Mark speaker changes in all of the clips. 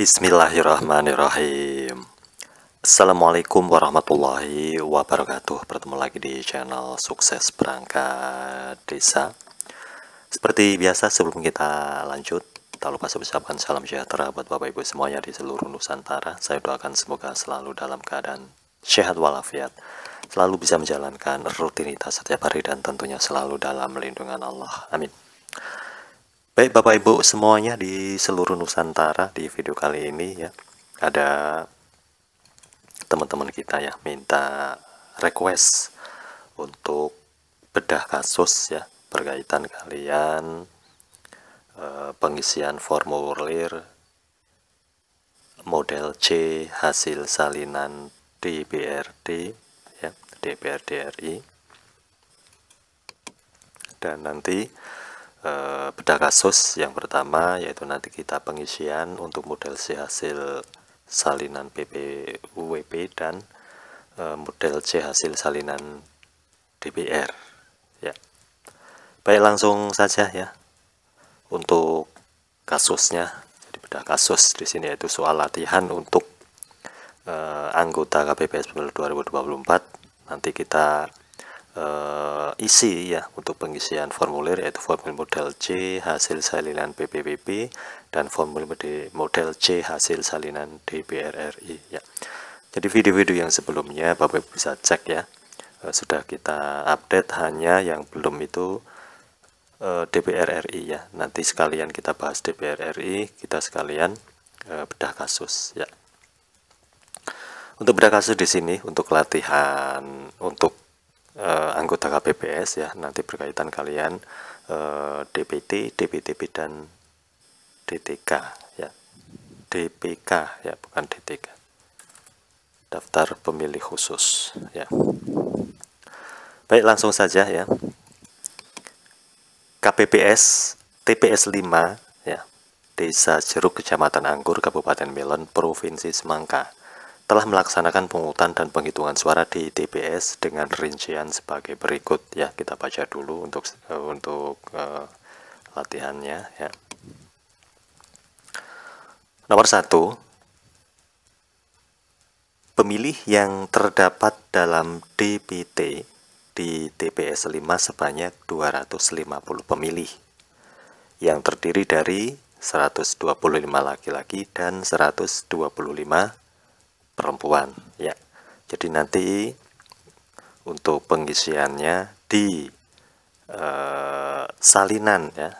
Speaker 1: Bismillahirrahmanirrahim. Assalamualaikum warahmatullahi wabarakatuh. Bertemu lagi di channel Sukses Perangkat Desa. Seperti biasa, sebelum kita lanjut, tak lupa saya ucapkan salam sejahtera buat Bapak Ibu semuanya di seluruh Nusantara. Saya doakan semoga selalu dalam keadaan sehat walafiat, selalu bisa menjalankan rutinitas setiap hari, dan tentunya selalu dalam lindungan Allah. Amin. Baik Bapak Ibu semuanya di seluruh Nusantara, di video kali ini ya ada teman-teman kita ya minta request untuk bedah kasus ya berkaitan kalian pengisian formulir model C hasil salinan DPRD ya, DPRD RI, dan nanti bedah kasus yang pertama yaitu nanti kita pengisian untuk model C hasil salinan PPWP dan model C hasil salinan DPR ya. Baik, langsung saja ya untuk kasusnya. Jadi bedah kasus di sini yaitu soal latihan untuk anggota KPPS pemilu 2024. Nanti kita isi ya untuk pengisian formulir yaitu formulir model C hasil salinan PPWP dan formulir model C hasil salinan DPR RI ya. Jadi video-video yang sebelumnya Bapak Ibu bisa cek ya, sudah kita update, hanya yang belum itu DPR RI ya. Nanti sekalian kita bahas DPR RI, kita sekalian bedah kasus ya. Untuk bedah kasus di sini untuk latihan untuk anggota KPPS ya, nanti berkaitan kalian DPT, DPTP dan DTK ya, DPK ya, bukan DTK, daftar pemilih khusus ya. Baik, langsung saja ya. KPPS TPS 5 ya, Desa Jeruk, Kecamatan Anggur, Kabupaten Melon, Provinsi Semangka, telah melaksanakan pungutan dan penghitungan suara di TPS dengan rincian sebagai berikut ya. Kita baca dulu untuk latihannya ya. Nomor 1, pemilih yang terdapat dalam DPT di TPS 5 sebanyak 250 pemilih yang terdiri dari 125 laki-laki dan 125 perempuan ya. Jadi nanti untuk pengisiannya di salinan ya,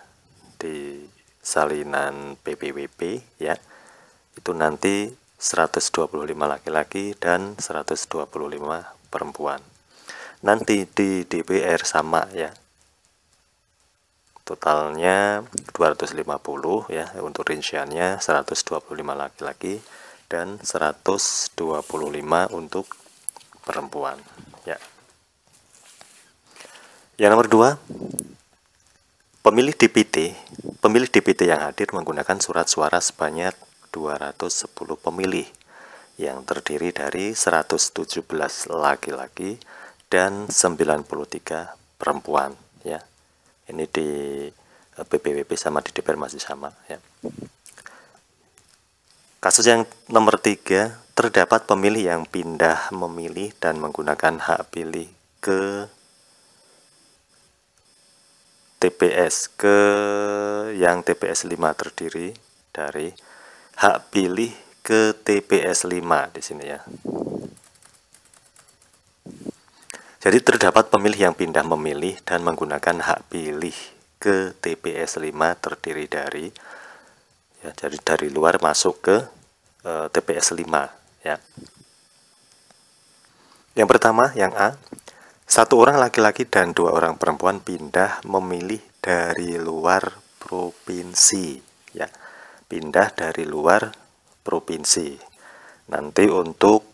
Speaker 1: di salinan PPWP ya, itu nanti 125 laki-laki dan 125 perempuan. Nanti di DPR sama ya, totalnya 250 ya, untuk rinciannya 125 laki-laki dan 125 untuk perempuan ya. Yang nomor 2, pemilih DPT yang hadir menggunakan surat suara sebanyak 210 pemilih yang terdiri dari 117 laki-laki dan 93 perempuan ya. Ini di PPWP sama di DPR masih sama ya. Kasus yang nomor 3, terdapat pemilih yang pindah memilih dan menggunakan hak pilih ke TPS yang TPS 5 terdiri dari hak pilih ke TPS 5 di sini ya. Jadi terdapat pemilih yang pindah memilih dan menggunakan hak pilih ke TPS 5 terdiri dari ya, jadi dari luar masuk ke TPS 5 ya. Yang pertama, yang A, 1 orang laki-laki dan 2 orang perempuan pindah memilih dari luar provinsi ya, pindah dari luar provinsi. Nanti untuk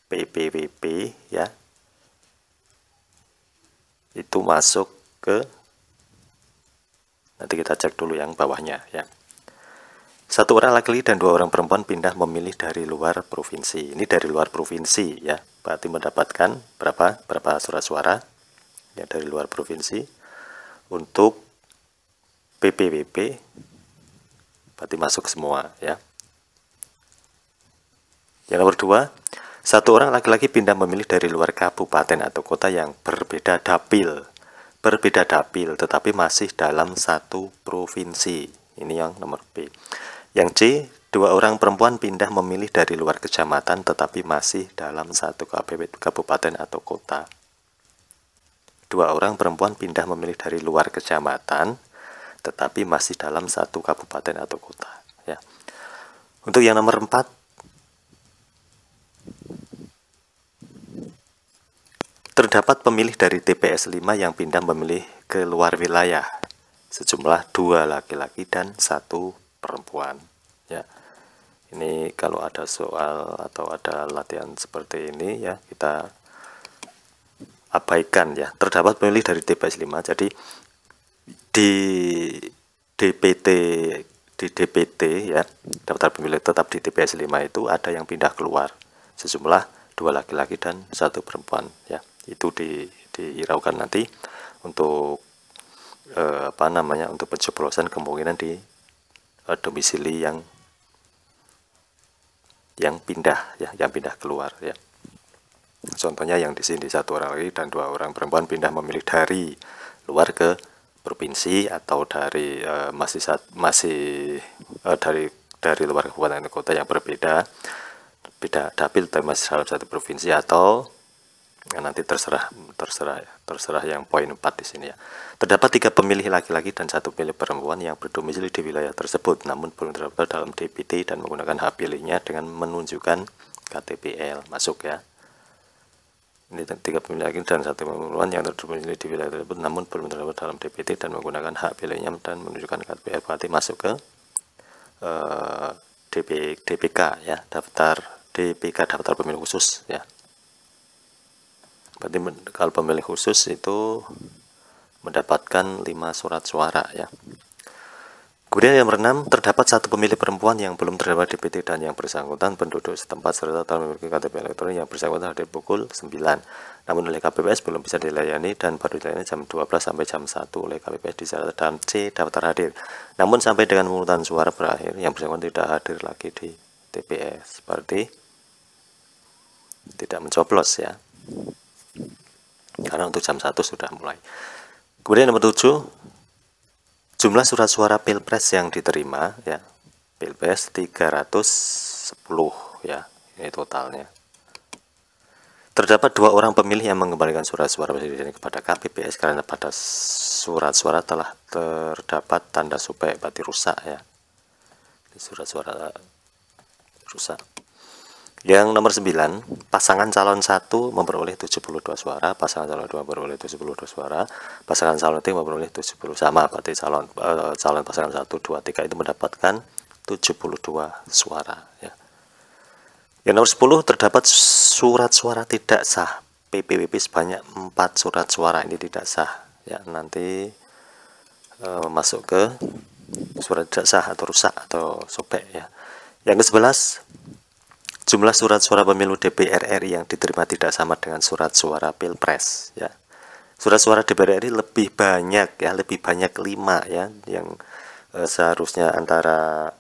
Speaker 1: PPWP ya, itu masuk ke, nanti kita cek dulu yang bawahnya ya. 1 orang laki-laki dan 2 orang perempuan pindah memilih dari luar provinsi. Ini dari luar provinsi ya, berarti mendapatkan berapa surat suara ya dari luar provinsi. Untuk PPWP berarti masuk semua ya. Yang nomor 2, satu orang laki-laki pindah memilih dari luar kabupaten atau kota yang berbeda dapil tetapi masih dalam satu provinsi. Ini yang nomor B. Yang C, dua orang perempuan pindah memilih dari luar kecamatan tetapi masih dalam satu kabupaten atau kota. Dua orang perempuan pindah memilih dari luar kecamatan tetapi masih dalam satu kabupaten atau kota ya. Untuk yang nomor 4, terdapat pemilih dari TPS 5 yang pindah memilih ke luar wilayah, sejumlah 2 laki-laki dan 1 perempuan ya. Ini kalau ada soal atau ada latihan seperti ini ya, kita abaikan ya. Terdapat pemilih dari TPS 5, jadi di DPT ya, daftar pemilih tetap di TPS 5 itu ada yang pindah keluar, sejumlah 2 laki-laki dan 1 perempuan ya. Itu dihiraukan nanti untuk untuk pencoblosan kemungkinan di domisili yang pindah ya, yang pindah keluar ya. Contohnya yang di sini 1 orang laki dan 2 orang perempuan pindah memilih dari luar ke provinsi atau dari dari luar kabupaten kota yang beda dapil tapi masih dalam satu provinsi, atau nanti terserah yang poin 4 di sini ya. Terdapat 3 pemilih laki-laki dan 1 pemilih perempuan yang berdomisili di wilayah tersebut namun belum terdaftar dalam DPT dan menggunakan hak pilihnya dengan menunjukkan KTPL. Masuk ya. Ini 3 pemilih laki dan 1 perempuan yang terdomisili di wilayah tersebut namun belum terdaftar dalam DPT dan menggunakan hak pilihnya dan menunjukkan KTPL, berarti masuk ke DPK ya, daftar pemilih khusus ya. Berarti kalau pemilih khusus itu mendapatkan 5 surat suara ya. Kemudian yang nomor 6, terdapat 1 pemilih perempuan yang belum terdapat DPT dan yang bersangkutan penduduk setempat serta telah memiliki KTP elektronik yang bersangkutan hadir pukul 9. Namun oleh KPPS belum bisa dilayani dan baru dilayani jam 12 sampai jam 1 oleh KPPS di sana. Dan C, daftar hadir. Namun sampai dengan pemungutan suara berakhir yang bersangkutan tidak hadir lagi di TPS. Berarti tidak mencoblos ya. Karena untuk jam 1 sudah mulai. Kemudian nomor 7, jumlah surat suara Pilpres yang diterima ya, Pilpres 310 ya, ini totalnya. Terdapat 2 orang pemilih yang mengembalikan surat suara presiden kepada KPPS karena pada surat suara telah terdapat tanda supek, berarti rusak ya. Surat suara rusak. Yang nomor 9, pasangan calon 1 memperoleh 72 suara, pasangan calon 2 memperoleh 72 suara, pasangan calon 3 memperoleh 70, sama, berarti calon pasangan 1, 2, 3 itu mendapatkan 72 suara ya. Yang nomor 10, terdapat surat suara tidak sah PPWP sebanyak 4 surat suara, ini tidak sah ya, nanti masuk ke surat tidak sah atau rusak atau sobek ya. Yang ke-11, jumlah surat suara pemilu DPR RI yang diterima tidak sama dengan surat suara Pilpres ya. Surat suara DPR RI lebih banyak ya, lebih banyak 5 ya, yang seharusnya antara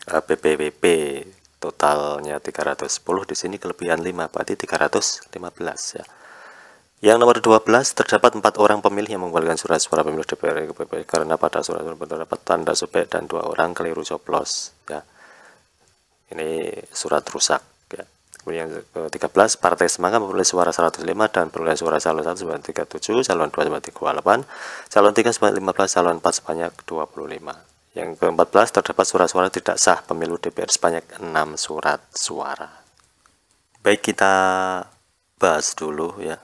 Speaker 1: PPWP totalnya 310, di sini kelebihan 5, berarti 315 ya. Yang nomor 12, terdapat 4 orang pemilih yang mengembalikan surat suara pemilu DPR RI ke PPS karena pada surat suara terdapat tanda supek dan 2 orang keliru coblos ya. Ini surat rusak ya. Kemudian yang ke-13, Partai Semangat memperoleh suara 105 dan perolehan suara calon 1 sebanyak 37, calon 2 sebanyak 38, calon 3 sebanyak 15, calon 4 sebanyak 25. Yang ke-14, terdapat surat suara tidak sah pemilu DPR sebanyak 6 surat suara. Baik, kita bahas dulu ya.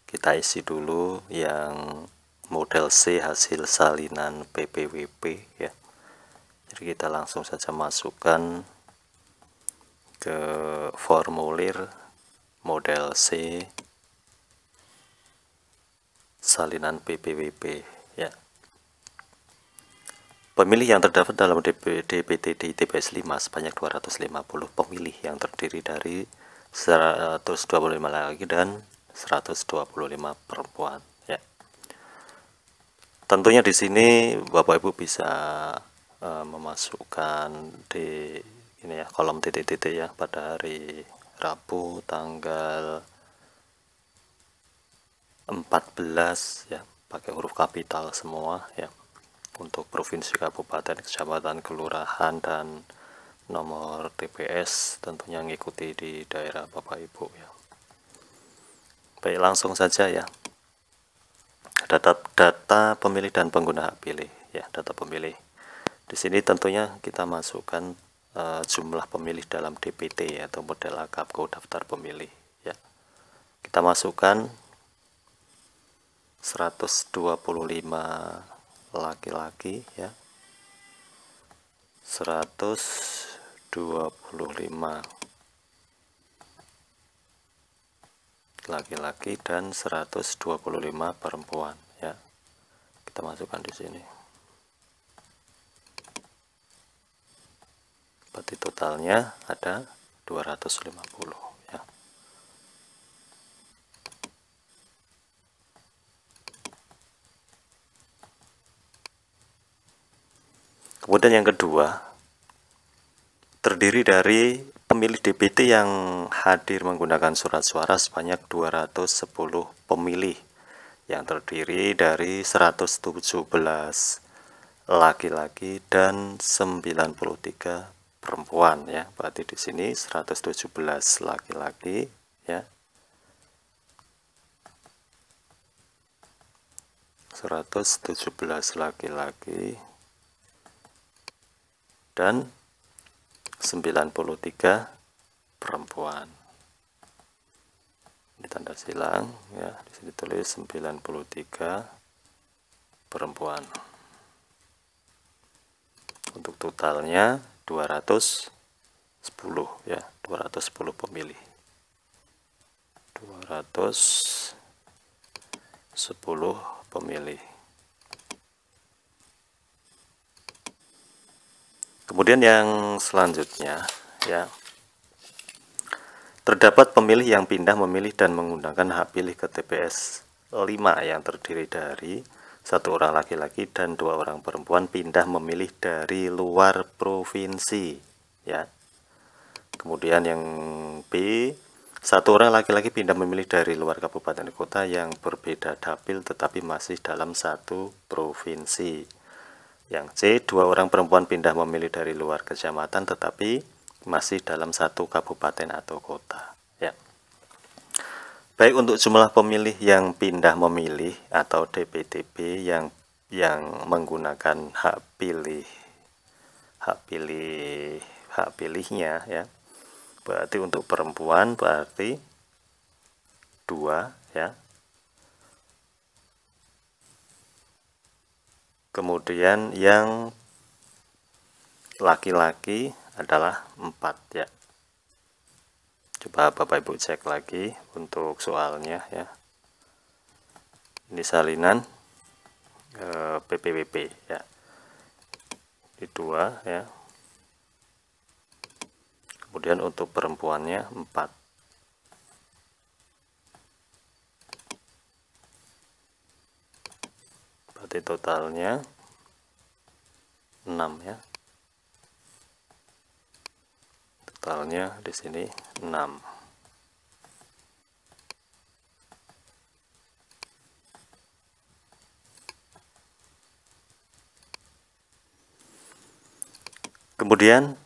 Speaker 1: Kita isi dulu yang model C hasil salinan PPWP ya. Jadi kita langsung saja masukkan ke formulir model C salinan PPWP ya. Pemilih yang terdapat dalam DPT di TPS 5 sebanyak 250 pemilih yang terdiri dari 125 laki dan 125 perempuan ya. tentunya di sini Bapak Ibu bisa memasukkan di ini ya, kolom titik-titik ya, pada hari Rabu tanggal 14 ya, pakai huruf kapital semua ya, untuk provinsi, kabupaten, kecamatan, kelurahan, dan nomor TPS tentunya ngikuti di daerah Bapak Ibu ya. Baik, langsung saja ya. Data pemilih dan pengguna hak pilih ya, data pemilih. Di sini tentunya kita masukkan jumlah pemilih dalam DPT atau model AKAPKO daftar pemilih ya. Kita masukkan 125 laki-laki ya, 125 laki-laki dan 125 perempuan ya. Kita masukkan di sini. Berarti totalnya ada 250 ya. Kemudian yang kedua, terdiri dari pemilih DPT yang hadir menggunakan surat suara sebanyak 210 pemilih, yang terdiri dari 117 laki-laki dan 93 perempuan ya. Berarti di sini 117 laki-laki ya, 117 laki-laki dan 93 perempuan. Ini tanda silang ya, di sini tulis 93 perempuan. Untuk totalnya 210 ya, 210 pemilih. 210 pemilih. Kemudian yang selanjutnya ya, terdapat pemilih yang pindah memilih dan menggunakan hak pilih ke TPS 5 yang terdiri dari 1 orang laki-laki dan 2 orang perempuan pindah memilih dari luar provinsi ya. Kemudian yang B, 1 orang laki-laki pindah memilih dari luar kabupaten kota yang berbeda dapil tetapi masih dalam satu provinsi. Yang C, 2 orang perempuan pindah memilih dari luar kecamatan tetapi masih dalam satu kabupaten atau kota ya. Baik, untuk jumlah pemilih yang pindah memilih atau DPTB yang menggunakan hak pilihnya ya, berarti untuk perempuan berarti 2 ya. Kemudian yang laki-laki adalah 4 ya. Coba Bapak Ibu cek lagi untuk soalnya ya. Ini salinan PPWP ya. Ini 2 ya. Kemudian untuk perempuannya 4. Berarti totalnya 6 ya. Totalnya di sini 6. Kemudian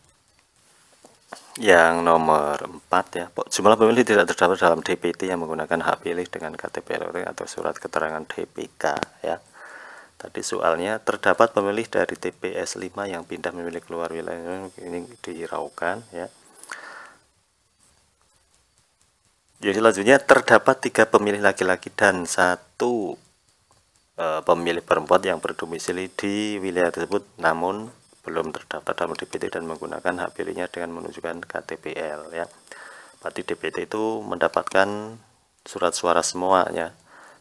Speaker 1: yang nomor 4 ya, jumlah pemilih tidak terdapat dalam DPT yang menggunakan hak pilih dengan KTP elektronik atau surat keterangan DPK ya. Tadi soalnya terdapat pemilih dari TPS 5 yang pindah memilih keluar wilayah, ini dihiraukan ya. Jadi selanjutnya terdapat 3 pemilih laki-laki dan 1 pemilih perempuan yang berdomisili di wilayah tersebut namun belum terdaftar dalam DPT dan menggunakan hak pilihnya dengan menunjukkan KTPL ya. Berarti DPT itu mendapatkan surat suara semua ya.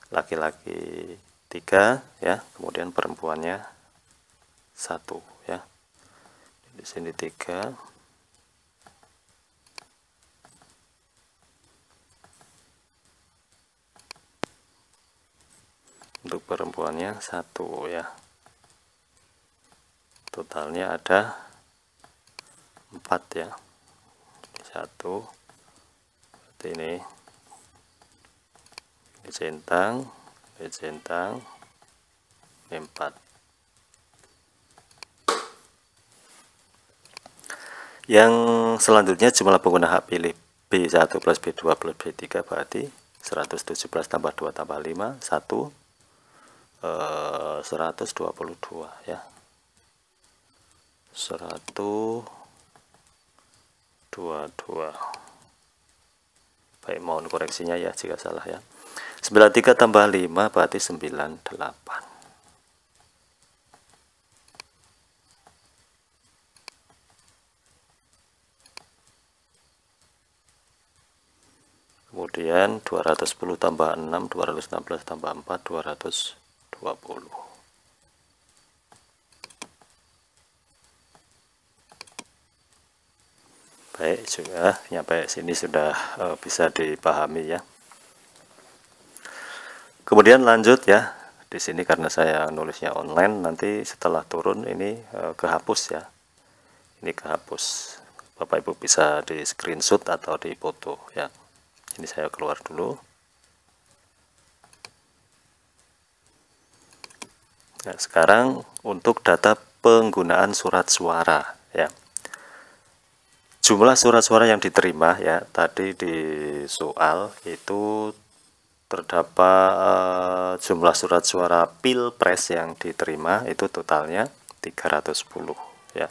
Speaker 1: Laki-laki 3 ya, kemudian perempuannya 1 ya. Di sini 3. Untuk perempuannya 1 ya. Totalnya ada 4 ya. 1 ini centang, ini 4. Yang selanjutnya jumlah pengguna hak pilih B1 plus B2 plus B3 berarti 117 tambah 2 tambah 5 1 122 ya. 122. Baik, mohon koreksinya ya jika salah ya. 93 tambah 5 berarti 98. Kemudian 210 tambah 6, 216 tambah 4, 220. Baik, juga nyampe sini sudah bisa dipahami ya. Kemudian lanjut ya. Di sini karena saya nulisnya online, nanti setelah turun ini kehapus ya. Ini kehapus. Bapak Ibu bisa di screenshot atau di foto ya. Ini saya keluar dulu. Nah, sekarang untuk data penggunaan surat suara ya. Jumlah surat suara yang diterima ya, tadi di soal itu terdapat jumlah surat suara Pilpres yang diterima itu totalnya 310 ya.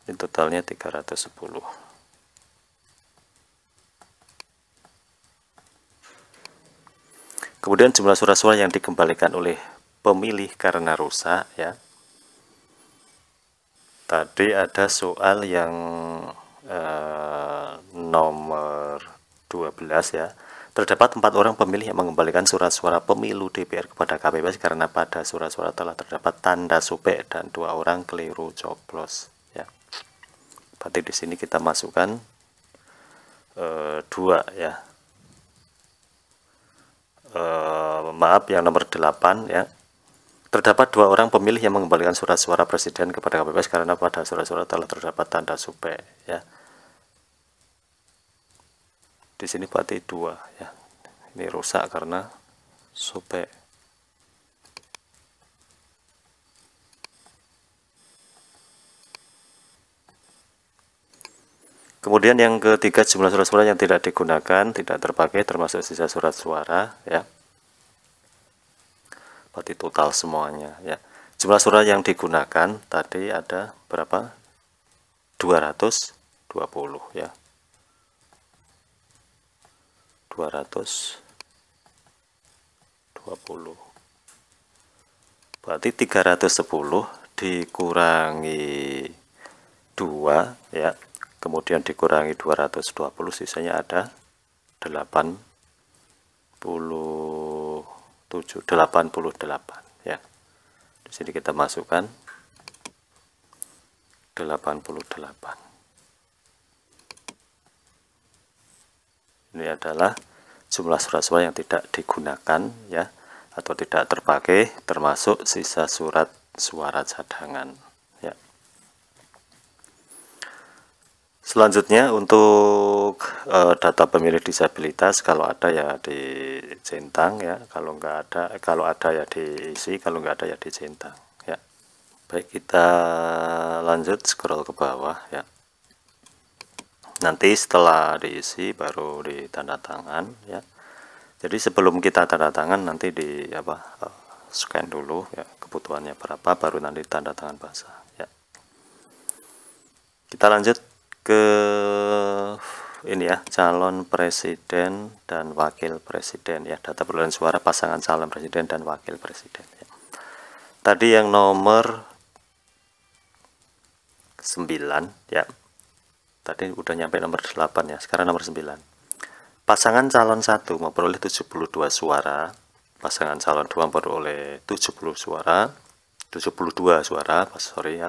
Speaker 1: Ini totalnya 310. Kemudian jumlah surat suara yang dikembalikan oleh pemilih karena rusak ya. Tadi ada soal yang nomor 12 ya. Terdapat 4 orang pemilih yang mengembalikan surat suara pemilu DPR kepada KPPS karena pada surat suara telah terdapat tanda sobek dan 2 orang keliru coblos ya. Berarti di sini kita masukkan 2 ya. Maaf, yang nomor 8 ya. Terdapat 2 orang pemilih yang mengembalikan surat suara presiden kepada KPPS karena pada surat suara telah terdapat tanda sobek ya. Di sini berarti 2 ya. Ini rusak karena sobek. Kemudian yang ketiga, jumlah surat suara yang tidak digunakan, tidak terpakai termasuk sisa surat suara ya. Berarti total semuanya ya. Jumlah surat yang digunakan tadi ada berapa? 220 ya. 220. Berarti 310 dikurangi 2 ya. Kemudian dikurangi 220, sisanya ada 88 ya. Di sini kita masukkan 88. Ini adalah jumlah surat suara yang tidak digunakan ya, atau tidak terpakai termasuk sisa surat suara cadangan ya. Selanjutnya untuk data pemilih disabilitas, kalau ada ya dicentang ya, kalau ada ya diisi, kalau nggak ada ya dicentang ya. Baik, kita lanjut scroll ke bawah ya. Nanti setelah diisi baru ditanda tangan ya. Jadi sebelum kita tanda tangan nanti scan dulu ya, kebutuhannya berapa, baru nanti tanda tangan basah ya. Kita lanjut ke ini ya, calon presiden dan wakil presiden ya, data perolehan suara pasangan calon presiden dan wakil presiden ya. Tadi yang nomor 9 ya, tadi udah nyampe nomor 8 ya, sekarang nomor 9. Pasangan calon 1 memperoleh 72 suara, pasangan calon 2 memperoleh 72 suara, sorry ya.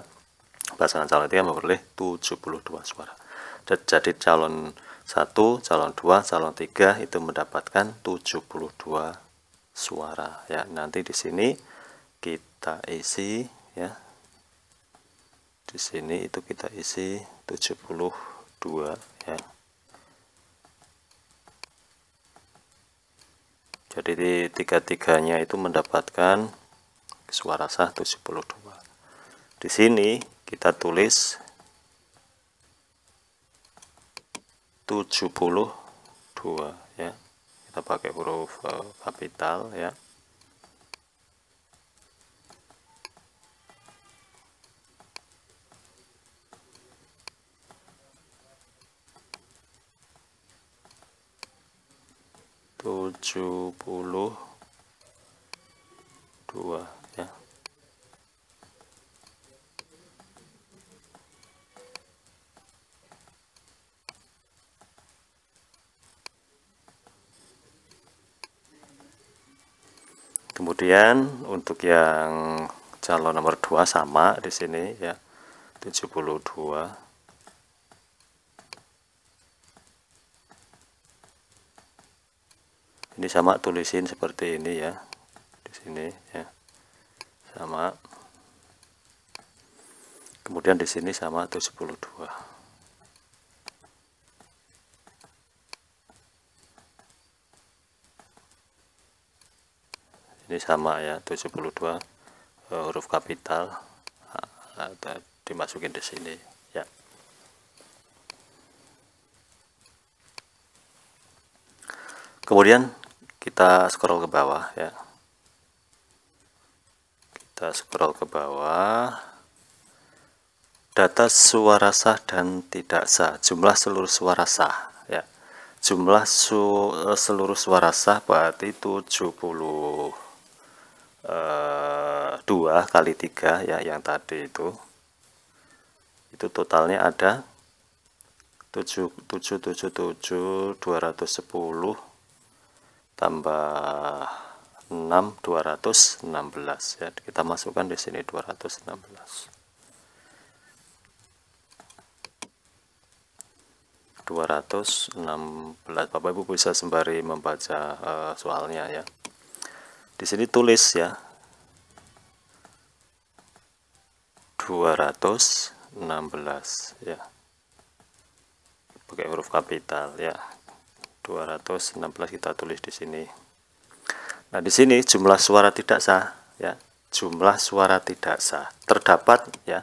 Speaker 1: Pasangan calon 3 memperoleh 72 suara. Jadi calon 1, calon 2, calon 3 itu mendapatkan 72 suara ya. Nanti di sini kita isi ya. Di sini itu kita isi 72 ya. Jadi tiga-tiganya itu mendapatkan suara sah 72. Di sini kita tulis 72 ya. Kita pakai huruf kapital ya. Tujuh puluh dua ya. Kemudian untuk yang calon nomor 2 sama di sini ya, 72. Ini sama, tulisin seperti ini ya. Di sini ya. Sama. Kemudian di sini sama 72. Ini sama ya, 72 huruf kapital. Nah, dimasukin di sini ya. Kemudian kita scroll ke bawah ya. Kita scroll ke bawah. Data suara sah dan tidak sah, jumlah seluruh suara sah ya. Jumlah seluruh suara sah berarti 72 kali 3 ya, yang tadi itu totalnya ada 777 210 tambah 6 216 ya. Kita masukkan di sini 216 Bapak Ibu bisa sembari membaca soalnya ya. Di sini tulis ya 216 ya, pakai huruf kapital ya. 216 kita tulis di sini. Nah, di sini jumlah suara tidak sah ya. Jumlah suara tidak sah terdapat ya.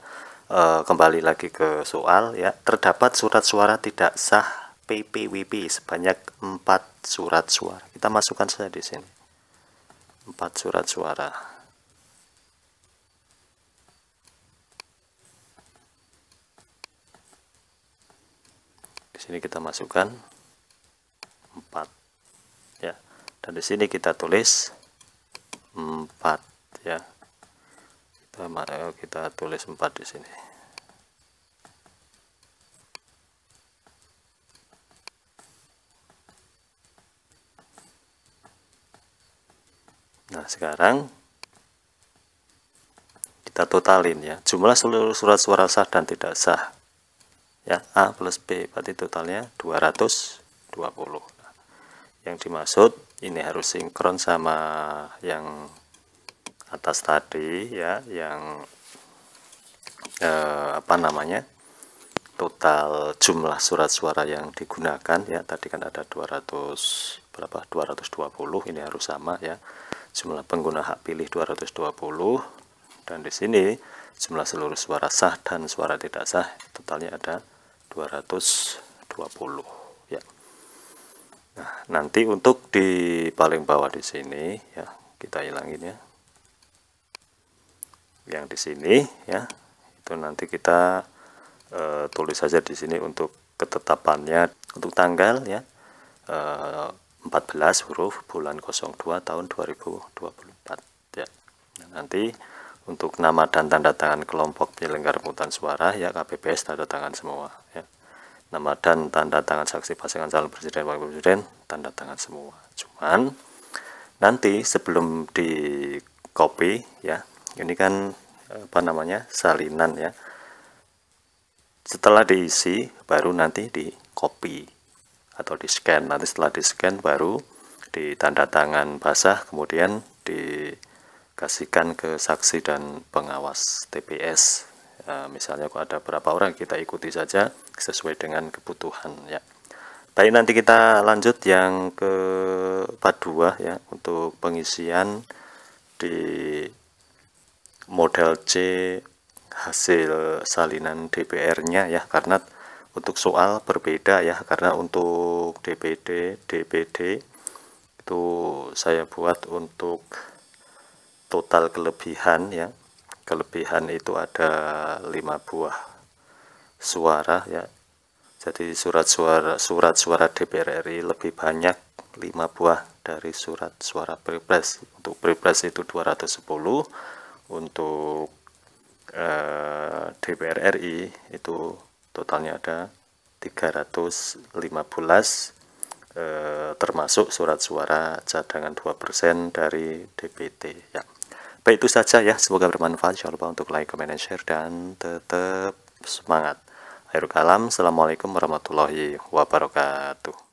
Speaker 1: Kembali lagi ke soal ya, terdapat surat suara tidak sah PPWP sebanyak 4 surat suara. Kita masukkan saja di sini 4 surat suara. Di sini kita masukkan 4 ya, dan di sini kita tulis 4 ya. Kita tulis 4 di sini. Nah, sekarang kita totalin ya, jumlah seluruh surat suara sah dan tidak sah ya, A plus B, berarti totalnya 220. Nah, yang dimaksud ini harus sinkron sama yang atas tadi ya, yang total jumlah surat suara yang digunakan ya. Tadi kan ada 220, ini harus sama ya. Jumlah pengguna hak pilih 220, dan di sini jumlah seluruh suara sah dan suara tidak sah totalnya ada 220 ya. Nah, nanti untuk di paling bawah di sini ya, kita hilangin ya. Yang di sini ya, itu nanti kita tulis saja di sini untuk ketetapannya, untuk tanggal ya, 14 huruf bulan 02 tahun 2024 ya. Nah, nanti untuk nama dan tanda tangan kelompok penyelenggara pemungutan suara ya, KPPS tanda tangan semua ya. Nama dan tanda tangan saksi pasangan calon presiden wakil presiden tanda tangan semua. Cuman nanti sebelum di copy ya, ini kan salinan ya. Setelah diisi baru nanti di copy atau di scan. Nanti setelah di scan baru ditanda tangan basah, kemudian dikasihkan ke saksi dan pengawas TPS. Misalnya kalau ada berapa orang, kita ikuti saja sesuai dengan kebutuhan ya. Baik, nanti kita lanjut yang ke part 2 ya, untuk pengisian di model C hasil salinan DPR-nya ya, karena untuk soal berbeda ya, karena untuk DPD, DPD itu saya buat untuk total kelebihan ya. Kelebihan itu ada 5 buah suara ya. Jadi surat suara DPR RI lebih banyak 5 buah dari surat suara Pilpres. Untuk Pilpres itu 210, untuk DPR RI itu totalnya ada 315, termasuk surat suara cadangan 2% dari DPT ya. Baik, itu saja ya, semoga bermanfaat. Jangan lupa untuk like, comment, dan share, dan tetap semangat. Akhirul kalam, assalamualaikum warahmatullahi wabarakatuh.